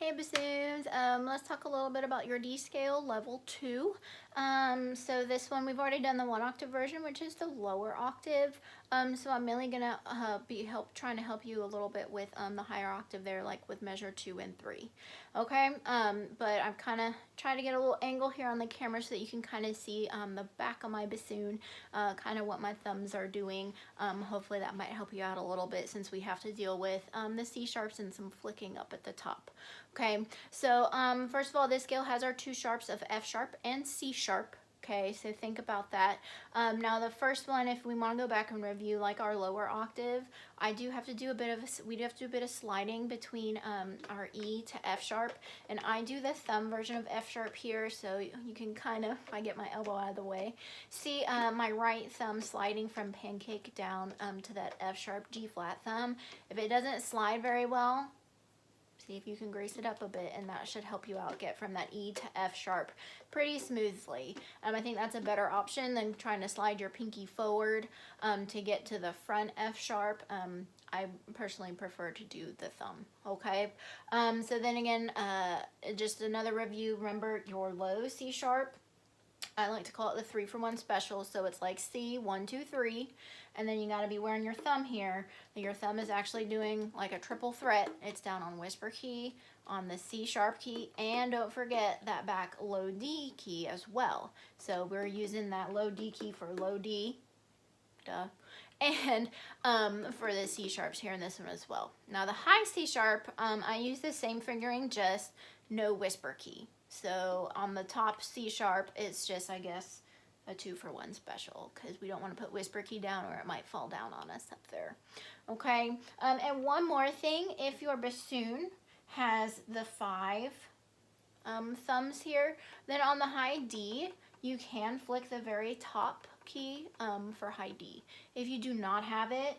Hey Bassoons, let's talk a little bit about your D scale level 2. So this one we've already done the 1 octave version, which is the lower octave. So I'm mainly gonna trying to help you a little bit with the higher octave there, like with measure 2 and 3. Okay, but I've kind of tried to get a little angle here on the camera so that you can kind of see the back of my bassoon, kind of what my thumbs are doing. Hopefully that might help you out a little bit since we have to deal with the C sharps and some flicking up at the top. Okay, so first of all, this scale has our 2 sharps of F sharp and C sharp. Okay, so think about that. Now the first one, if we want to go back and review like our lower octave, we do have to do a bit of sliding between our E to F sharp, and I do the thumb version of F sharp here, so you can kind of, if I get my elbow out of the way, see my right thumb sliding from pancake down to that F sharp G flat thumb. If it doesn't slide very well, see if you can grease it up a bit, and that should help you out get from that E to F sharp pretty smoothly. I think that's a better option than trying to slide your pinky forward to get to the front F sharp. I personally prefer to do the thumb, okay? So then again, just another review, remember your low C sharp, I like to call it the 3-for-1 special. So it's like C, 1, 2, 3, and then you got to be wearing your thumb here. Your thumb is actually doing like a triple threat. It's down on whisper key, on the C sharp key, and don't forget that back low D key as well. So we're using that low D key for low D, duh, and for the C sharps here in this one as well. Now the high C sharp, I use the same fingering, just no whisper key. So on the top C sharp, it's just, I guess, a 2-for-1 special, because we don't want to put whisper key down or it might fall down on us up there. Okay, and one more thing, if your bassoon has the 5 thumbs here, then on the high D, you can flick the very top key for high D. If you do not have it,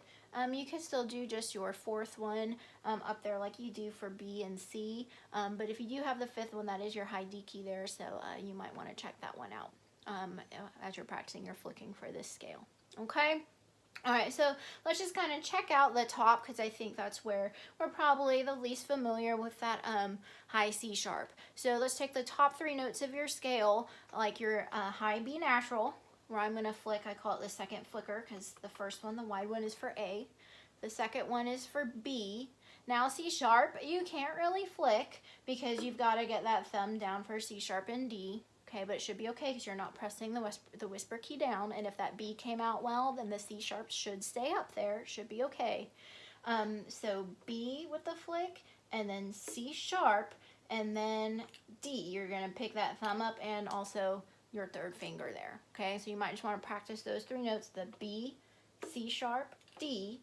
you can still do just your 4th one up there like you do for B and C. But if you do have the 5th one, that is your high D key there, so you might want to check that one out as you're practicing your flicking for this scale. Okay? Alright, so let's just kind of check out the top, because I think that's where we're probably the least familiar with that high C sharp. So let's take the top 3 notes of your scale, like your high B natural, where I'm going to flick, I call it the second flicker, because the first one, the wide one, is for A. The second one is for B. Now C sharp, you can't really flick, because you've got to get that thumb down for C sharp and D. Okay, but it should be okay because you're not pressing the whisper key down, and if that B came out well, then the C sharp should stay up there. It should be okay. So B with the flick, and then C sharp, and then D. You're going to pick that thumb up and also your 3rd finger there. Okay, so you might just want to practice those 3 notes, the B, C sharp, D,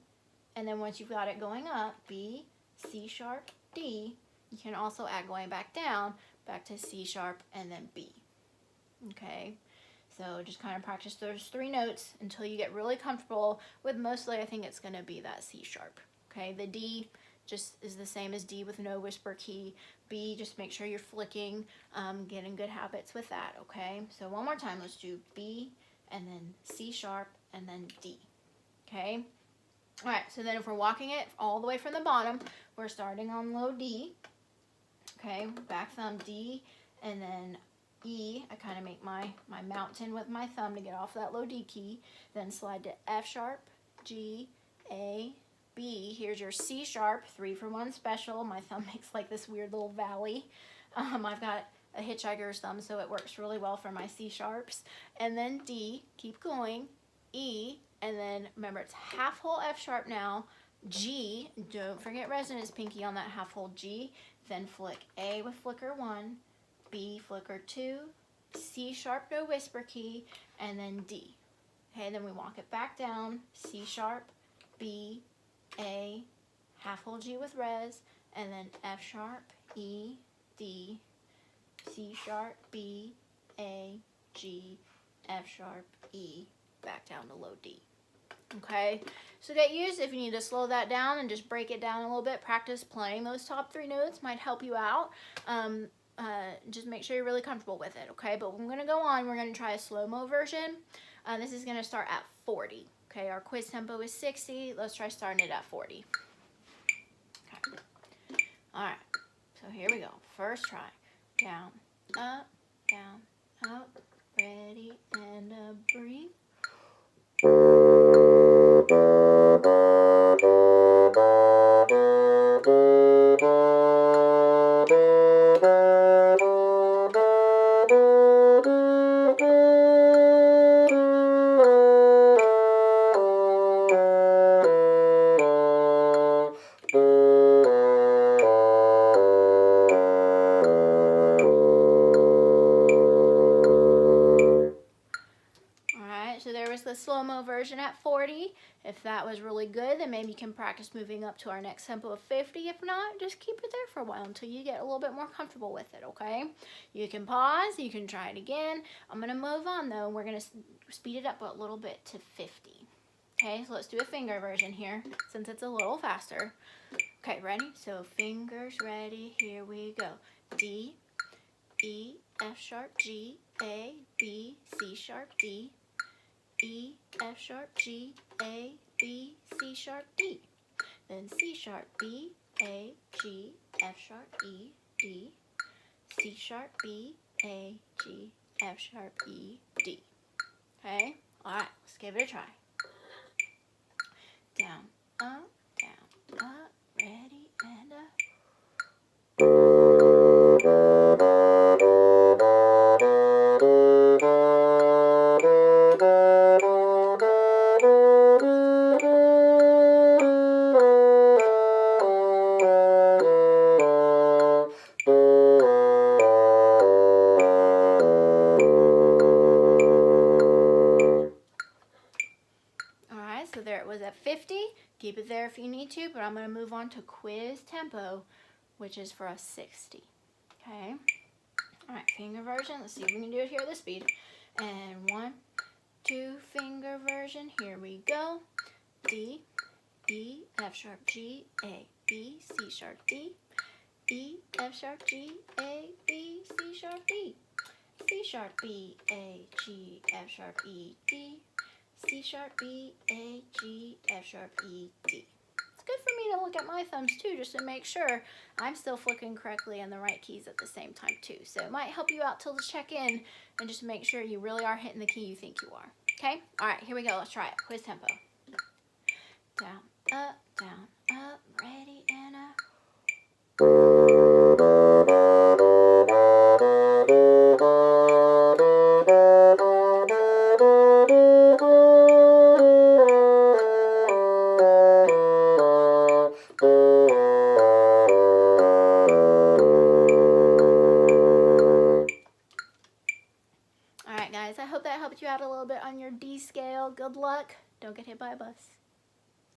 and then once you've got it going up, B, C sharp, D, you can also add going back down, back to C sharp, and then B. Okay, so just kind of practice those 3 notes until you get really comfortable with, mostly I think it's going to be that C sharp. Okay, the D just is the same as D with no whisper key. B, just make sure you're flicking, getting good habits with that. Okay, so one more time, let's do B, and then C sharp, and then D. Okay, all right, so then if we're walking it all the way from the bottom, we're starting on low D. Okay, back thumb D, and then E, I kind of make my mountain with my thumb to get off that low D key, then slide to F sharp, G, A, B. Here's your C sharp, 3-for-1 special. My thumb makes like this weird little valley. I've got a hitchhiker's thumb, so it works really well for my C sharps. And then D, keep going, E, and then remember it's half whole F sharp now, G, don't forget resonance pinky on that half whole G, then flick A with flicker 1, B flicker 2, C sharp no whisper key, and then D. Okay, then we walk it back down, C sharp, B, A, half whole G with res, and then F sharp, E, D, C sharp, B, A, G, F sharp, E, back down to low D. Okay, so get used. If you need to slow that down and just break it down a little bit, practice playing those top 3 notes might help you out. Just make sure you're really comfortable with it, okay? But we're going to go on. We're going to try a slow-mo version. This is going to start at 40. Okay, our quiz tempo is 60. Let's try starting it at 40. Okay. All right. So here we go. First try. Down, up, ready, and breathe. So there was the slow-mo version at 40. If that was really good, then maybe you can practice moving up to our next tempo of 50. If not, just keep it there for a while until you get a little bit more comfortable with it, okay? You can pause, you can try it again. I'm gonna move on though, and we're gonna speed it up a little bit to 50. Okay, so let's do a finger version here, since it's a little faster. Okay, ready? So fingers ready, here we go. D, E, F sharp, G, A, B, C sharp, D, E, F sharp, G, A, B, C sharp, D. Then C sharp, B, A, G, F sharp, E, D, C sharp, B, A, G, F sharp, E, D. Okay? Alright, let's give it a try. Down, up, ready, and so there it was at 50. Keep it there if you need to, but I'm going to move on to quiz tempo, which is for a 60. Okay? Alright, finger version. Let's see if we can do it here at this speed. And 1, 2, finger version. Here we go. D, E, F sharp, G, A, B, C sharp, D, E, F sharp, G, A, B, C sharp, D, C sharp, B, A, G, F sharp, E, D, C sharp, B, A, G, F sharp, E, D. It's good for me to look at my thumbs too, just to make sure I'm still flicking correctly and the right keys at the same time too. So it might help you out till the check-in and just make sure you really are hitting the key you think you are. Okay? All right, here we go. Let's try it. Quiz tempo. Down, up, ready, and Alright guys, I hope that helped you out a little bit on your D scale. Good luck. Don't get hit by a bus.